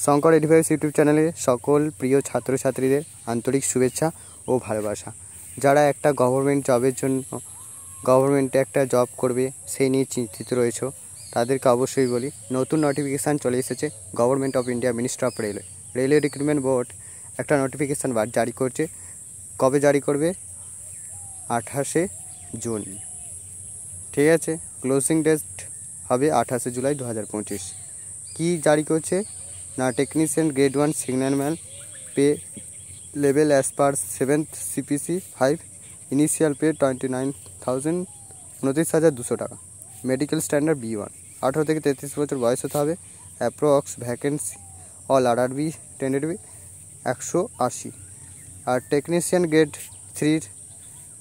Shankar 85 YouTube চ্যানেলে সকল প্রিয় ছাত্রছাত্রীদের আন্তরিক শুভেচ্ছা ও ভালোবাসা। যারা একটা গভর্নমেন্ট জবের জন্য গভর্নমেন্টে একটা জব করবে সেই নিয়ে চিন্তিত রয়েছে, তাদেরকে অবশ্যই বলি, নতুন নোটিফিকেশান চলে এসেছে। Government of India, ministry of railway recruitment board একটা নোটিফিকেশান জারি করছে। কবে জারি করবে? 28শে জুন। ঠিক আছে, ক্লোজিং ডেট হবে 28শে জুলাই 2025। কি জারি করছে না, technician grade 1 signalman pay level as per 7th CPC 5, initial pay 29,200 টাকা, মেডিকেল স্ট্যান্ডার্ড B1, 18 থেকে 33 বছর বয়স হতে হবে। Approx vacancy all RRB টেন্ডেডবি 180। আর টেকনিশিয়ান গ্রেড 3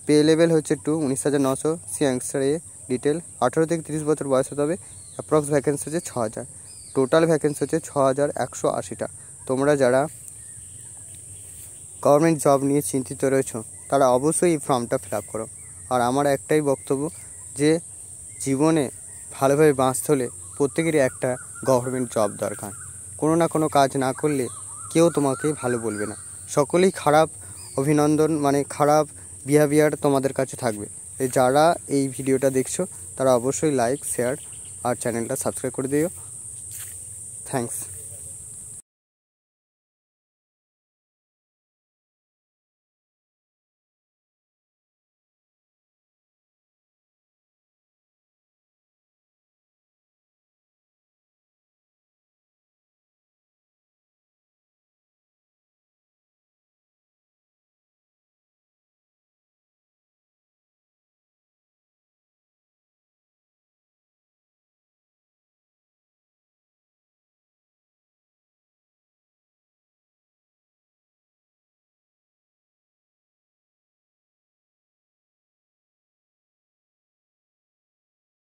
পে লেভেল হচ্ছে 2, 19,900। অ্যান্সার এ ডিটেল 18 থেকে 30 বছর বয়স হতে হবে। অ্যাপ্রক্স ভ্যাকেন্সি হচ্ছে 6,000। টোটাল ভ্যাকেন্সি হচ্ছে 6,180টা। তোমরা যারা গভর্নমেন্ট জব নিয়ে চিন্তিত রয়েছো তারা অবশ্যই এই ফর্মটা ফিল আপ করো। আর আমার একটাই বক্তব্য যে জীবনে ভালোভাবে বাঁচতে হলে প্রত্যেকেরই একটা গভর্নমেন্ট জব দরকার। কোনো না কোনো কাজ না করলে কেউ তোমাকে ভালো বলবে না, সকলেই খারাপ অভিনন্দন খারাপ বিহেভিয়ার তোমাদের কাছে থাকবে। যারা এই ভিডিওটা দেখছো তারা অবশ্যই লাইক, শেয়ার আর চ্যানেলটা সাবস্ক্রাইব করে দিও। থ্যাঙ্কস।